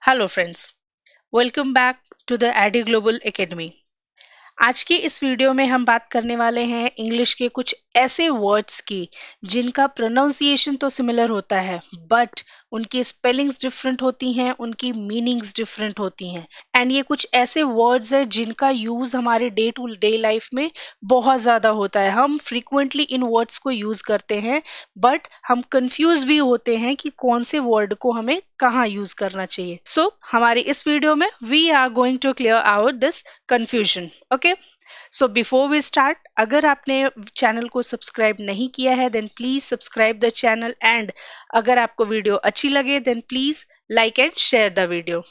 Hello friends, welcome back to the AD global academy. आज की इस वीडियो में हम बात करने वाले हैं इंग्लिश के कुछ ऐसे वर्ड्स की जिनका प्रोनाउंसिएशन तो सिमिलर होता है बट उनकी स्पेलिंग्स डिफरेंट होती हैं, उनकी मीनिंग्स डिफरेंट होती हैं। एंड ये कुछ ऐसे वर्ड्स हैं जिनका यूज हमारे डे टू डे लाइफ में बहुत ज़्यादा होता है। हम फ्रीक्वेंटली इन वर्ड्स को यूज करते हैं बट हम कंफ्यूज भी होते हैं कि कौन से वर्ड को हमें कहाँ यूज करना चाहिए। हमारे इस वीडियो में we are going to clear out this confusion. Okay, so before we start, अगर आपने चैनल को सब्सक्राइब नहीं किया है then please subscribe the channel, and अगर आपको वीडियो अच्छी लगे then please like and share the video.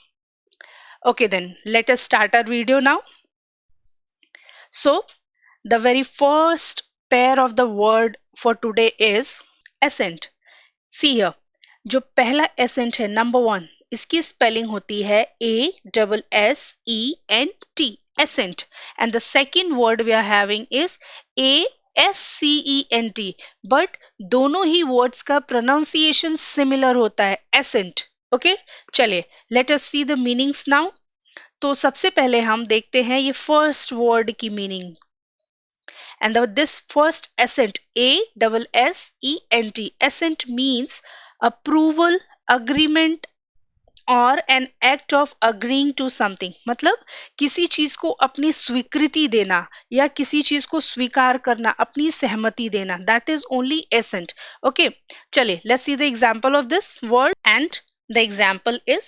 Okay, then let us start our video now. So the very first pair of the word for today is ascent. See here, जो पहला accent है number one, इसकी spelling होती है ASSENT, assent. And the second word we are having is ASCENT, but दोनों ही words का pronunciation similar होता है, एसेंट। ओके, चलिए let us see the meanings now. तो सबसे पहले हम देखते हैं ये फर्स्ट वर्ड की meaning. And this first assent, ASSENT, assent means approval, agreement और an act of agreeing to something। मतलब किसी चीज को अपनी स्वीकृति देना या किसी चीज को स्वीकार करना, अपनी सहमति देना, that is only assent। okay, चलिए let's see the example of this word, and the example is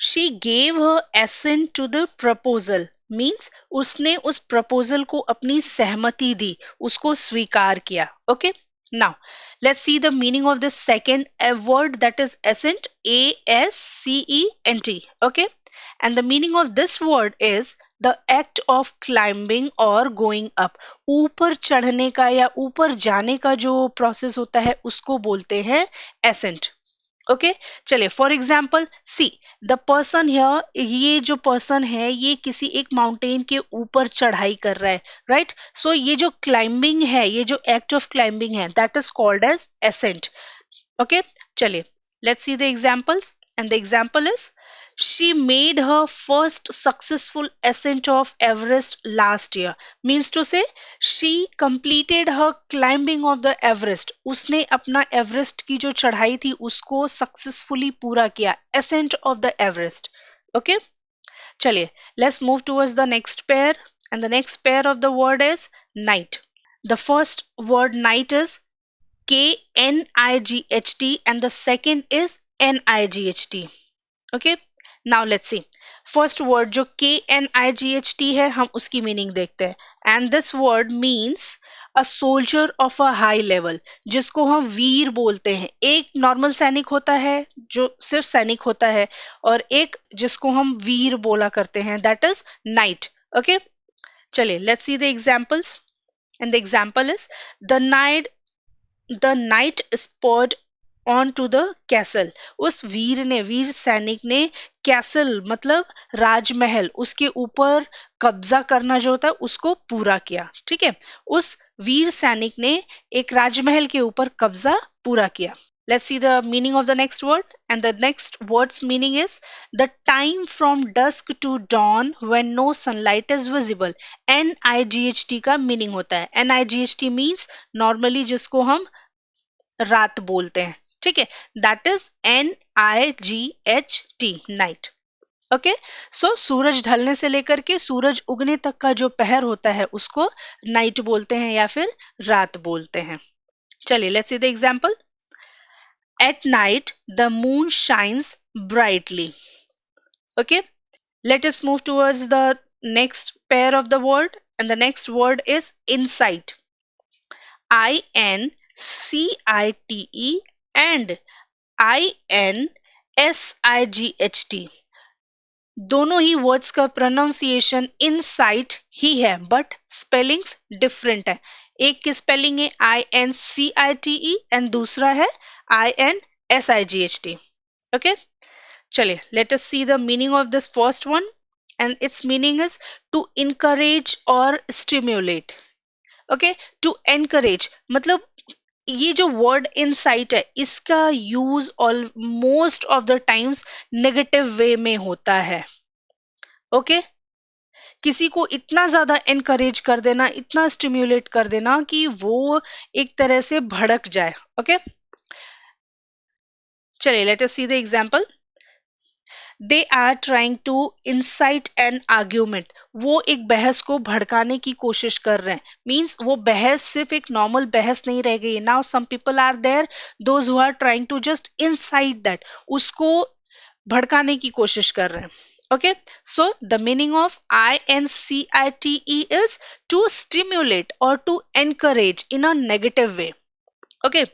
she gave her assent to the proposal, means उसने उस प्रपोजल को अपनी सहमति दी, उसको स्वीकार किया। Okay, now let's see the meaning of this second word, that is assent, ASCENT। okay, and the meaning of this word is the act of climbing or going up। ऊपर चढ़ने का या ऊपर जाने का जो प्रोसेस होता है उसको बोलते हैं assent। ओके, चलिए for example see the person here, ये जो पर्सन है ये किसी एक माउंटेन के ऊपर चढ़ाई कर रहा है, राइट। सो ये जो क्लाइंबिंग है, ये जो एक्ट ऑफ क्लाइंबिंग है, that is called as ascent. Okay, चलिए let's see the examples, and the example is she made her first successful ascent of Everest last year, means to say she completed her climbing of the Everest। उसने अपना Everest की जो चढ़ाई थी उसको successfully पूरा किया, ascent of the Everest। okay, चलिए let's move towards the next pair, and the next pair of the word is night। the first word night is KNIGHT and the second is NIGHT। Okay, now let's see first word जो KNIGHT है, हम उसकी meaning देखते हैं। And this word means a soldier of a high level, जिसको हम वीर बोलते हैं। एक नॉर्मल सैनिक होता है जो सिर्फ सैनिक होता है, और एक जिसको हम वीर बोला करते हैं, दैट इज नाइट। ओके, चलिए let's see the examples, and the example is the knight spot on to the castle. उस वीर ने, वीर सैनिक ने कैसल मतलब राजमहल, उसके ऊपर कब्जा करना जो होता है उसको पूरा किया। ठीक है, उस वीर सैनिक ने एक राजमहल के ऊपर कब्जा पूरा किया। Let's see the meaning of the next word, and the next word's meaning is the time from dusk to dawn when no sunlight is visible। NIGHT का meaning होता है, NIGHT means normally जिसको हम रात बोलते हैं। ठीक है, that is NIGHT, night. Okay, so सूरज ढलने से लेकर के सूरज उगने तक का जो पहर होता है उसको नाइट बोलते हैं या फिर रात बोलते हैं। चलिए let's see the example. At night the moon shines brightly. Okay, let us move towards the next pair of the word, and the next word is insight, INCITE and INSIGHT। दोनों ही वर्ड्स का pronunciation insight ही है but spellings different है। एक की spelling है INCITE and दूसरा है INSIGHT। ओके, चलिए let us see the meaning of this first one, and its meaning is to encourage और स्टिम्युलेट। ओके, टू एनकरेज मतलब ये जो वर्ड इनसाइट है इसका use all most of the times negative way में होता है। ओके, किसी को इतना ज्यादा एनकरेज कर देना, इतना स्टिम्युलेट कर देना कि वो एक तरह से भड़क जाए। ओके, चलिए let us see the example. They are trying to incite an argument, वो एक बहस को भड़काने की कोशिश कर रहे हैं। मीन्स वो बहस सिर्फ एक नॉर्मल बहस नहीं रह गई। Now some people are there those who are trying to just incite that, उसको भड़काने की कोशिश कर रहे हैं। Okay, so the meaning of INCITE is to stimulate और to encourage in a negative way. Okay,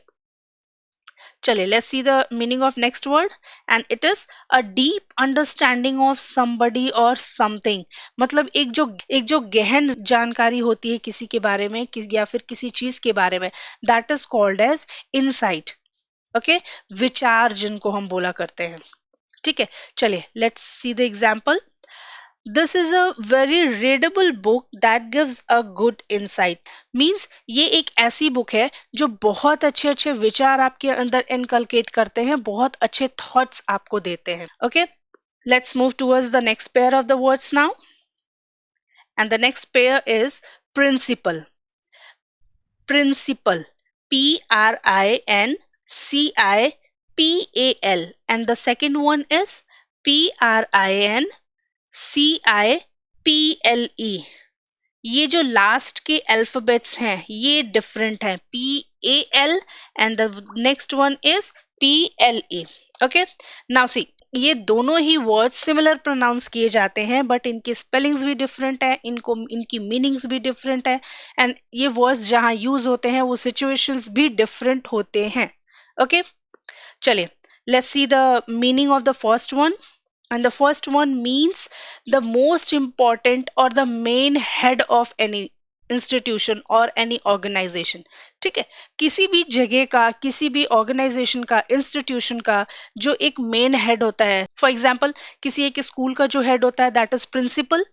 चलिए let's see the meaning of next word, and it is a deep understanding of somebody or something। मतलब एक जो गहन जानकारी होती है किसी के बारे में, या फिर किसी चीज के बारे में, that is called as insight। Okay, विचार जिनको हम बोला करते हैं। ठीक है, चलिए let's see the example. This is a very readable book that gives a good insight. Means ये एक ऐसी बुक है जो बहुत अच्छे अच्छे विचार आपके अंदर इनकलकेट करते हैं, बहुत अच्छे थॉट्स आपको देते हैं। Okay, let's move towards the next pair of the words now, and the next pair is principal. Principal, Principal, and the second one is Principle। ये जो लास्ट के अल्फाबेट्स हैं ये डिफरेंट हैं, PAL and the next one is PLE। Okay, now see, ये दोनों ही words similar pronounce किए जाते हैं, बट इनके स्पेलिंग्स भी डिफरेंट है, इनकी मीनिंग्स भी डिफरेंट है, एंड ये वर्ड्स जहां यूज होते हैं वो सिचुएशंस भी डिफरेंट होते हैं। ओके, चलिए let's see the meaning of the first one, and the first one means the most important or the main head of any institution or any organization। ठीक है, किसी भी जगह का, किसी भी ऑर्गेनाइजेशन का, इंस्टीट्यूशन का जो एक मेन हेड होता है, फॉर एग्जांपल किसी एक स्कूल का जो हेड होता है दैट इज प्रिंसिपल।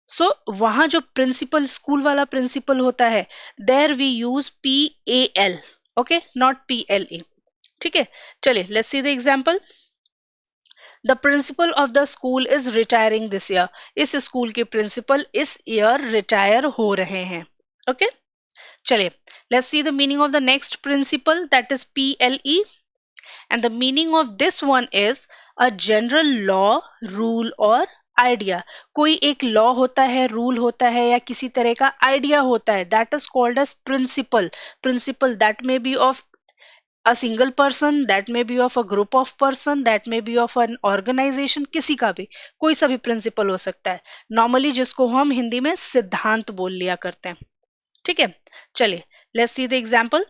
सो वहां जो प्रिंसिपल, स्कूल वाला प्रिंसिपल होता है, there we use PAL, okay, not PLE। ठीक है, चलिए let's see the example. The principal of the school is retiring this year. इस स्कूल के प्रिंसिपल इस ईयर रिटायर हो रहे हैं। ओके, चलिए let's see the meaning of the next principle that is PLE, and the meaning of this one is a general law, rule और idea. कोई एक लॉ होता है, रूल होता है, या किसी तरह का आइडिया होता है, that is called as principle. Principle that may be of a single person, that may be of a group of person, that may be of an organization, किसी का भी, कोई सा भी प्रिंसिपल हो सकता है, नॉर्मली जिसको हम हिंदी में सिद्धांत बोल लिया करते हैं। ठीक है, चलिए let's see the example.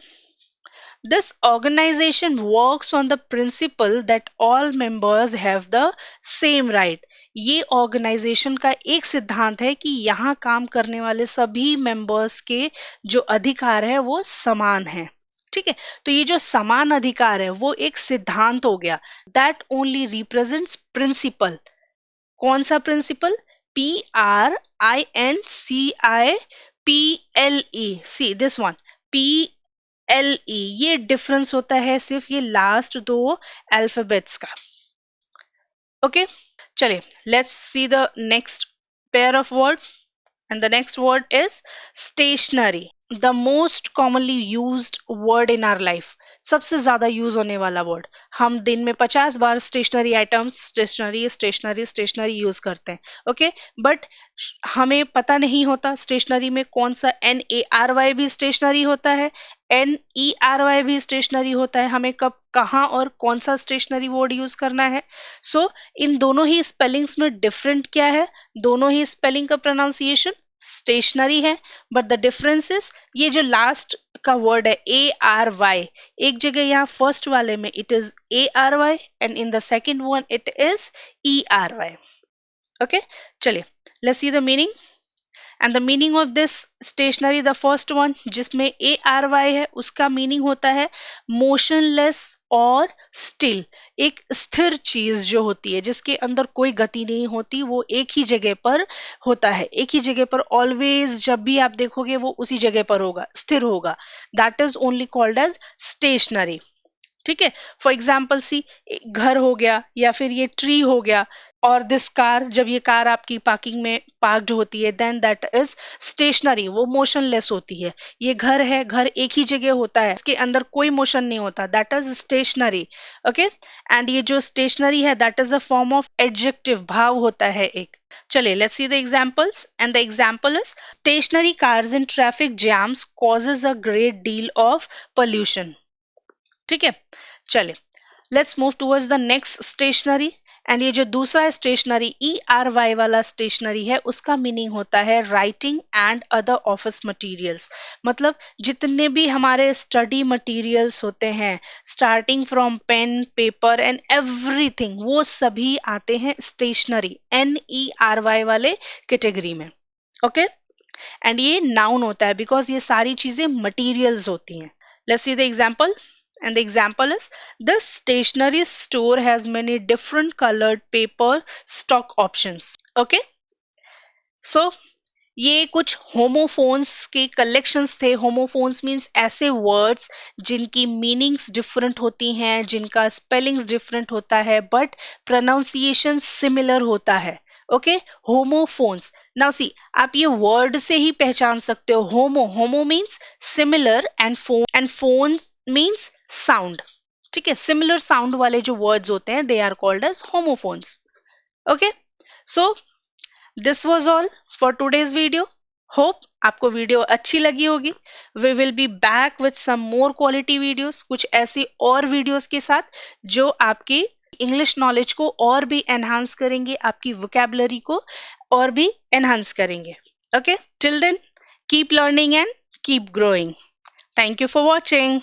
This organisation works on the principle that all members have the same right. ये ऑर्गेनाइजेशन का एक सिद्धांत है कि यहाँ काम करने वाले सभी मेंबर्स के जो अधिकार है वो समान है। ठीक है, तो ये जो समान अधिकार है वो एक सिद्धांत हो गया, दैट ओनली रिप्रेजेंट्स प्रिंसिपल। कौन सा principle? PRINCIPLE। See this one, PLE। ये डिफरेंस होता है सिर्फ ये लास्ट दो अल्फाबेट्स का। ओके, चलिए let's see the next pair of word, and the next word is stationery, the most commonly used word in our life। सबसे ज्यादा यूज होने वाला वर्ड। हम दिन में 50 बार stationery items, stationery stationery stationery use करते हैं। ओके, बट हमें पता नहीं होता स्टेशनरी में कौन सा NARY भी स्टेशनरी होता है, NERY भी स्टेशनरी होता है, हमें कब, कहाँ और कौन सा स्टेशनरी वर्ड यूज करना है। सो इन दोनों ही स्पेलिंग्स में डिफरेंट क्या है? दोनों ही स्पेलिंग का प्रोनाउंसिएशन स्टेशनरी है, बट द डिफरेंस इज ये जो लास्ट का वर्ड है ARY, एक जगह यहाँ फर्स्ट वाले में it is ARY and in the second one it is ERY। Okay, चलिए let's see the meaning, and the meaning of this stationery, the first one जिसमें ARY है, उसका मीनिंग होता है मोशनलेस और स्टिल। एक स्थिर चीज जो होती है जिसके अंदर कोई गति नहीं होती, वो एक ही जगह पर होता है, एक ही जगह पर ऑलवेज, जब भी आप देखोगे वो उसी जगह पर होगा, स्थिर होगा, that is only called as stationary. ठीक है, फॉर एग्जाम्पल सी, घर हो गया या फिर ये ट्री हो गया, और दिस कार, जब ये कार आपकी पार्किंग में पार्क्ड होती है देन दैट इज स्टेशनरी, वो मोशनलेस होती है। ये घर है, घर एक ही जगह होता है, इसके अंदर कोई मोशन नहीं होता, that is stationary. Okay, and ये जो स्टेशनरी है that is a form of adjective, भाव होता है एक। चलिए let's see the examples, and the example is stationary cars in traffic jams causes a great deal of pollution. ठीक है, चलिए let's move towards the next stationery. And ये जो दूसरा स्टेशनरी ERY वाला स्टेशनरी है, उसका मीनिंग होता है writing and other office materials. मतलब जितने भी हमारे स्टडी मटेरियल्स होते हैं, starting from pen, paper and everything, वो सभी आते हैं स्टेशनरी NERY वाले कैटेगरी में। ओके, एंड ये नाउन होता है बिकॉज ये सारी चीजें मटेरियल्स होती हैं। Let's see the example, and the example is this stationery store has many different colored paper stock options. Okay, so ये कुछ होमोफोन्स के कलेक्शंस थे। होमोफोन्स मीन्स ऐसे वर्ड्स जिनकी मीनिंग्स डिफरेंट होती हैं, जिनका स्पेलिंग्स डिफरेंट होता है बट प्रोनाउंसिएशन सिमिलर होता है। Okay, homophones. नाउ सी, आप ये वर्ड से ही पहचान सकते हो। Homo, homo means similar, and phone means sound. ठीक है, सिमिलर साउंड वाले जो वर्ड्स होते हैं they are called as homophones. Okay, so this was all for today's video. Hope आपको वीडियो अच्छी लगी होगी। We will be back with some more quality videos, कुछ ऐसी और वीडियोस के साथ जो आपकी इंग्लिश नॉलेज को और भी एनहांस करेंगे, आपकी वोकैबुलरी को और भी एनहांस करेंगे। Okay, till then keep learning and keep growing. Thank you for watching.